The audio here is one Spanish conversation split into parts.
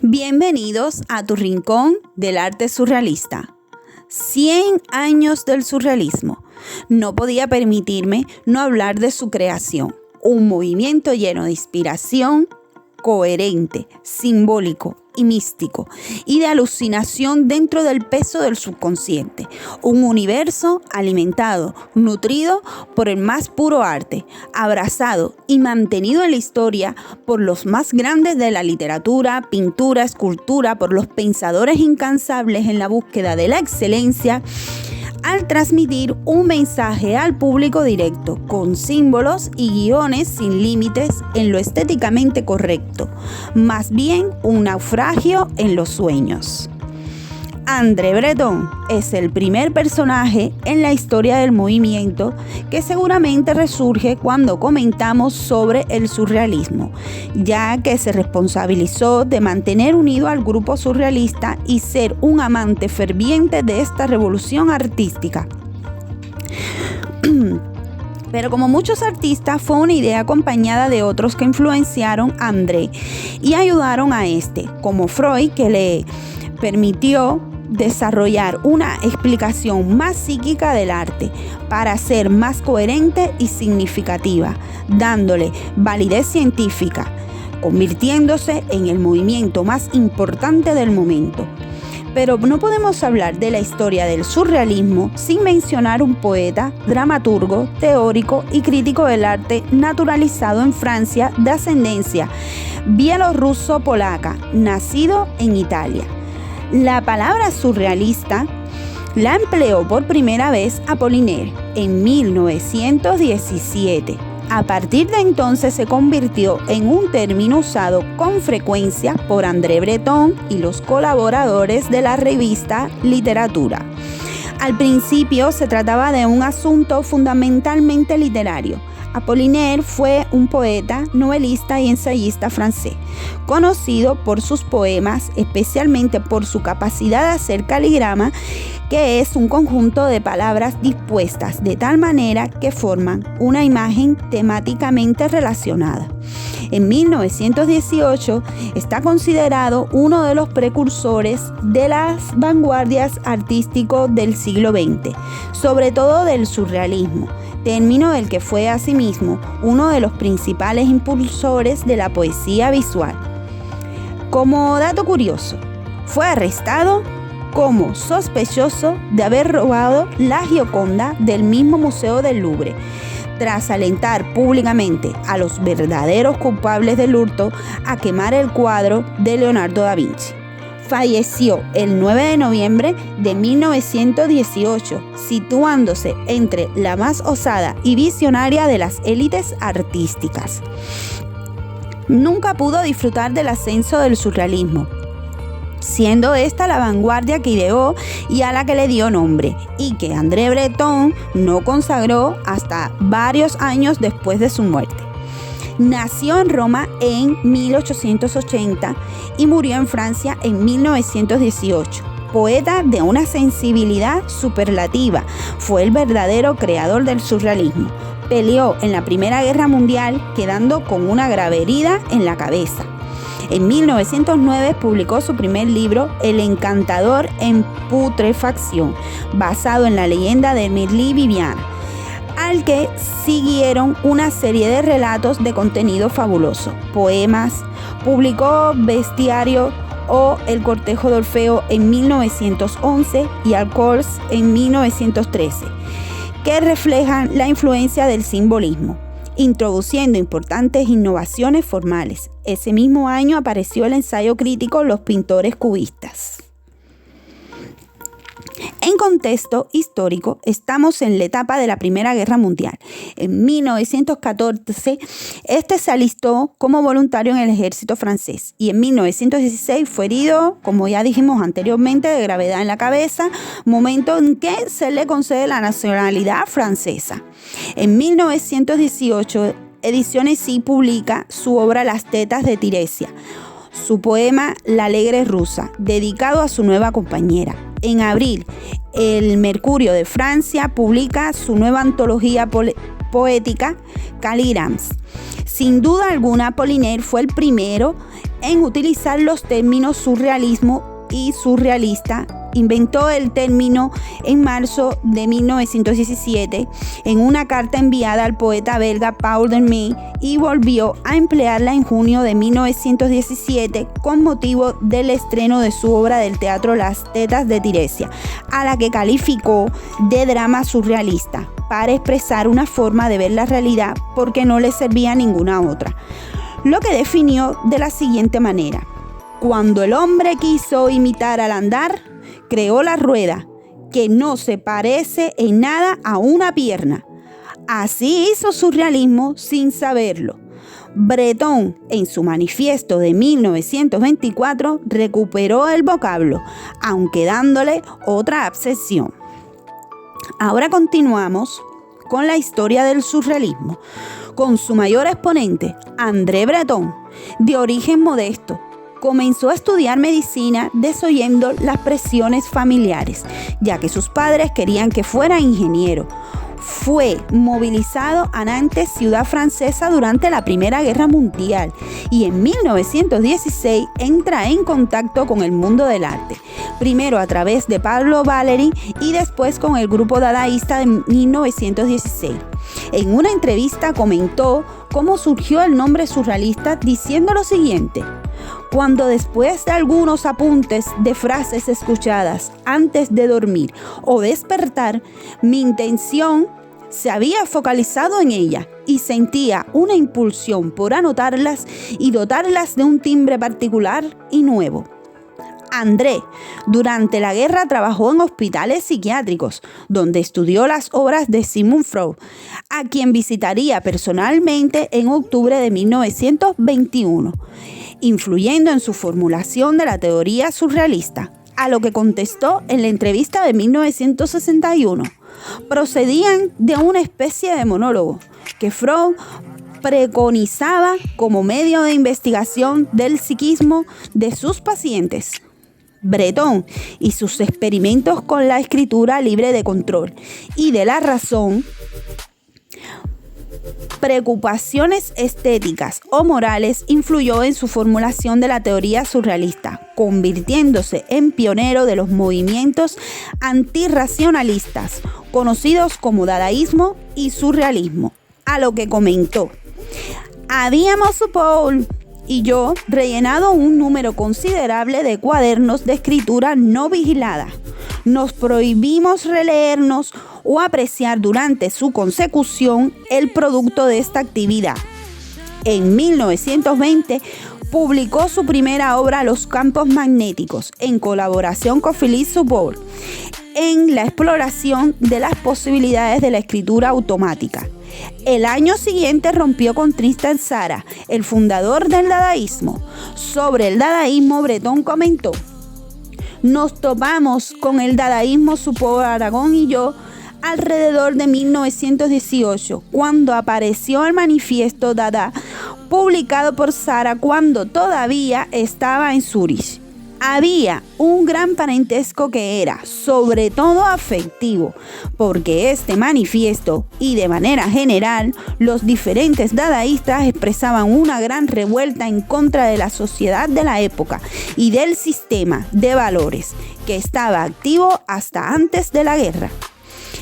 Bienvenidos a tu rincón del arte surrealista. 100 años del surrealismo. No podía permitirme no hablar de su creación. Un movimiento lleno de inspiración, coherente, simbólico y místico, y de alucinación dentro del peso del subconsciente. Un universo alimentado, nutrido por el más puro arte, abrazado y mantenido en la historia por los más grandes de la literatura, pintura, escultura, por los pensadores incansables en la búsqueda de la excelencia, al transmitir un mensaje al público directo, con símbolos y guiones sin límites en lo estéticamente correcto, más bien un naufragio en los sueños. André Breton es el primer personaje en la historia del movimiento que seguramente resurge cuando comentamos sobre el surrealismo, ya que se responsabilizó de mantener unido al grupo surrealista y ser un amante ferviente de esta revolución artística. Pero como muchos artistas, fue una idea acompañada de otros que influenciaron a André y ayudaron a este, como Freud, que le permitió desarrollar una explicación más psíquica del arte para ser más coherente y significativa, dándole validez científica, convirtiéndose en el movimiento más importante del momento. Pero no podemos hablar de la historia del surrealismo sin mencionar un poeta, dramaturgo, teórico y crítico del arte naturalizado en Francia de ascendencia bielorruso-polaca, nacido en Italia. La palabra surrealista la empleó por primera vez Apollinaire en 1917. A partir de entonces se convirtió en un término usado con frecuencia por André Breton y los colaboradores de la revista Literatura. Al principio se trataba de un asunto fundamentalmente literario. Apollinaire fue un poeta, novelista y ensayista francés, conocido por sus poemas, especialmente por su capacidad de hacer caligrama, que es un conjunto de palabras dispuestas de tal manera que forman una imagen temáticamente relacionada. En 1918 está considerado uno de los precursores de las vanguardias artísticas del siglo XX, sobre todo del surrealismo, término del que fue asimismo uno de los principales impulsores de la poesía visual. Como dato curioso, fue arrestado como sospechoso de haber robado la Gioconda del mismo Museo del Louvre, tras alentar públicamente a los verdaderos culpables del hurto a quemar el cuadro de Leonardo da Vinci. Falleció el 9 de noviembre de 1918, situándose entre la más osada y visionaria de las élites artísticas. Nunca pudo disfrutar del ascenso del surrealismo, siendo esta la vanguardia que ideó y a la que le dio nombre, y que André Breton no consagró hasta varios años después de su muerte. Nació en Roma en 1880 y murió en Francia en 1918. Poeta de una sensibilidad superlativa, fue el verdadero creador del surrealismo. Peleó en la Primera Guerra Mundial, quedando con una grave herida en la cabeza. En 1909 publicó su primer libro, El encantador en putrefacción, basado en la leyenda de Merlí Viviana, al que siguieron una serie de relatos de contenido fabuloso, poemas. Publicó Bestiario o El cortejo de Orfeo en 1911 y Alcors en 1913, que reflejan la influencia del simbolismo, introduciendo importantes innovaciones formales. Ese mismo año apareció el ensayo crítico Los pintores cubistas. En contexto histórico, estamos en la etapa de la Primera Guerra Mundial. En 1914, se alistó como voluntario en el ejército francés y en 1916 fue herido, como ya dijimos anteriormente, de gravedad en la cabeza, momento en que se le concede la nacionalidad francesa. En 1918, Ediciones Sí publica su obra Las tetas de Tiresia, su poema La alegre rusa, dedicado a su nueva compañera. En abril, el Mercurio de Francia publica su nueva antología poética, Caligrams. Sin duda alguna, Apollinaire fue el primero en utilizar los términos surrealismo y surrealista. Inventó el término en marzo de 1917 en una carta enviada al poeta belga Paul Dermy y volvió a emplearla en junio de 1917 con motivo del estreno de su obra del teatro Las tetas de Tiresia, a la que calificó de drama surrealista para expresar una forma de ver la realidad porque no le servía ninguna otra. Lo que definió de la siguiente manera: cuando el hombre quiso imitar al andar, creó la rueda, que no se parece en nada a una pierna. Así hizo surrealismo sin saberlo. Breton, en su manifiesto de 1924, recuperó el vocablo, aunque dándole otra acepción. Ahora continuamos con la historia del surrealismo, con su mayor exponente, André Breton, de origen modesto. Comenzó a estudiar medicina desoyendo las presiones familiares, ya que sus padres querían que fuera ingeniero. Fue movilizado a Nantes, ciudad francesa, durante la Primera Guerra Mundial, y en 1916 entra en contacto con el mundo del arte, primero a través de Pablo Valéry y después con el grupo dadaísta de 1916. En una entrevista comentó cómo surgió el nombre surrealista diciendo lo siguiente: cuando después de algunos apuntes de frases escuchadas antes de dormir o despertar, mi intención se había focalizado en ella y sentía una impulsión por anotarlas y dotarlas de un timbre particular y nuevo. André, durante la guerra, trabajó en hospitales psiquiátricos, donde estudió las obras de Sigmund Freud, a quien visitaría personalmente en octubre de 1921, influyendo en su formulación de la teoría surrealista, a lo que contestó en la entrevista de 1961. Procedían de una especie de monólogo que Freud preconizaba como medio de investigación del psiquismo de sus pacientes. Breton y sus experimentos con la escritura libre de control y de la razón, preocupaciones estéticas o morales, influyó en su formulación de la teoría surrealista, convirtiéndose en pionero de los movimientos antirracionalistas, conocidos como dadaísmo y surrealismo, a lo que comentó: habíamos Paul y yo rellenado un número considerable de cuadernos de escritura no vigilada. Nos prohibimos releernos o apreciar durante su consecución el producto de esta actividad. En 1920 publicó su primera obra, Los campos magnéticos, en colaboración con Philippe Soupault, en la exploración de las posibilidades de la escritura automática. El año siguiente rompió con Tristan Tzara, el fundador del dadaísmo. Sobre el dadaísmo, Breton comentó: nos topamos con el dadaísmo, Soupault, Aragón y yo, alrededor de 1918, cuando apareció el manifiesto Dada, publicado por Tzara cuando todavía estaba en Zúrich. Había un gran parentesco que era, sobre todo, afectivo, porque este manifiesto y de manera general los diferentes dadaístas expresaban una gran revuelta en contra de la sociedad de la época y del sistema de valores que estaba activo hasta antes de la guerra.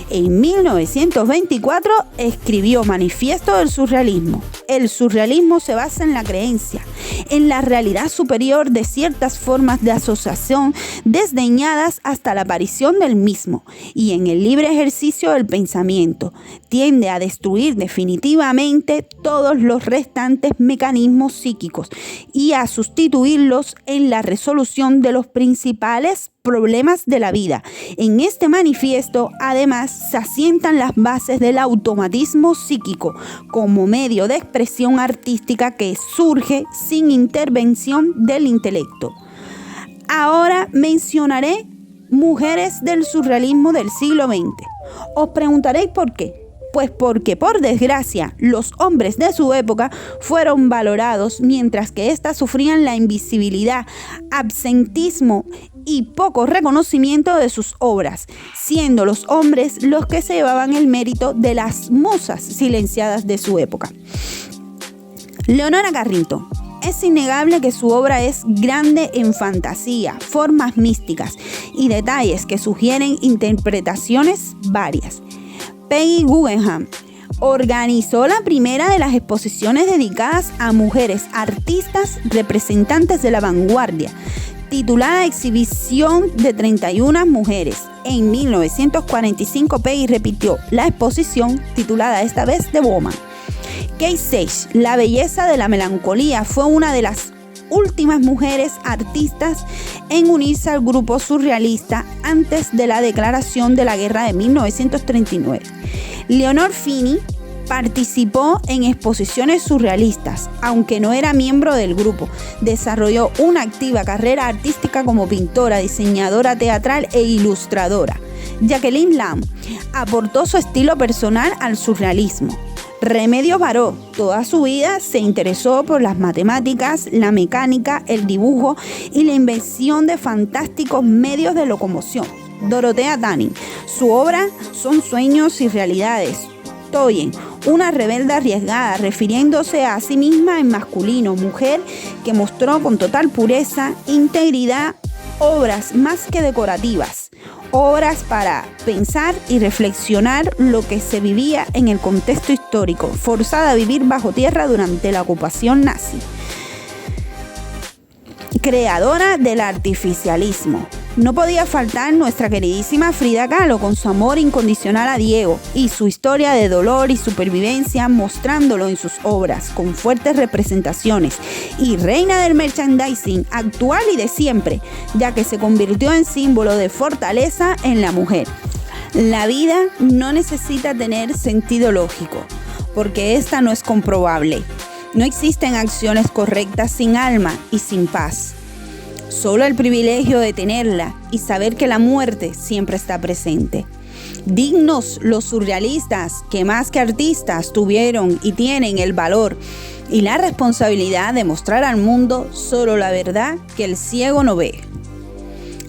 En 1924 escribió Manifiesto del Surrealismo. El surrealismo se basa en la creencia, en la realidad superior de ciertas formas de asociación desdeñadas hasta la aparición del mismo, y en el libre ejercicio del pensamiento. Tiende a destruir definitivamente todos los restantes mecanismos psíquicos y a sustituirlos en la resolución de los principales problemas de la vida. En este manifiesto, además, se asientan las bases del automatismo psíquico como medio de expresión artística que surge sin intervención del intelecto. Ahora mencionaré mujeres del surrealismo del siglo XX. Os preguntaréis por qué. Pues porque, por desgracia, los hombres de su época fueron valorados, mientras que éstas sufrían la invisibilidad, absentismo y poco reconocimiento de sus obras, siendo los hombres los que se llevaban el mérito de las musas silenciadas de su época. Leonora Carrington, Es innegable que su obra es grande en fantasía, formas místicas y detalles que sugieren interpretaciones varias. Peggy Guggenheim organizó la primera de las exposiciones dedicadas a mujeres artistas representantes de la vanguardia, titulada Exhibición de 31 Mujeres. En 1945, Peggy repitió la exposición, titulada esta vez The Woman. Kate Sage, la belleza de la melancolía, fue una de las últimas mujeres artistas en unirse al grupo surrealista antes de la declaración de la guerra de 1939. Leonor Fini participó en exposiciones surrealistas, aunque no era miembro del grupo. Desarrolló una activa carrera artística como pintora, diseñadora teatral e ilustradora. Jacqueline Lam aportó su estilo personal al surrealismo. Remedios Varo, toda su vida se interesó por las matemáticas, la mecánica, el dibujo y la invención de fantásticos medios de locomoción. Dorothea Tanning, su obra son sueños y realidades. Toyen, una rebelde arriesgada, refiriéndose a sí misma en masculino, mujer que mostró con total pureza, integridad, obras más que decorativas, obras para pensar y reflexionar lo que se vivía en el contexto histórico, forzada a vivir bajo tierra durante la ocupación nazi. Creadora del artificialismo. No podía faltar nuestra queridísima Frida Kahlo con su amor incondicional a Diego y su historia de dolor y supervivencia, mostrándolo en sus obras con fuertes representaciones, y reina del merchandising actual y de siempre, ya que se convirtió en símbolo de fortaleza en la mujer. La vida no necesita tener sentido lógico, porque esta no es comprobable. No existen acciones correctas sin alma y sin paz. Solo el privilegio de tenerla y saber que la muerte siempre está presente. Dignos los surrealistas que más que artistas tuvieron y tienen el valor y la responsabilidad de mostrar al mundo solo la verdad que el ciego no ve.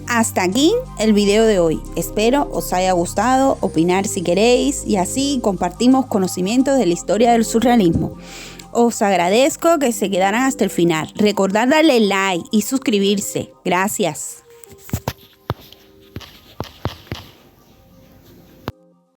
Hasta aquí el video de hoy. Espero os haya gustado, opinar si queréis y así compartimos conocimientos de la historia del surrealismo. Os agradezco que se quedaran hasta el final. Recordad darle like y suscribirse. Gracias.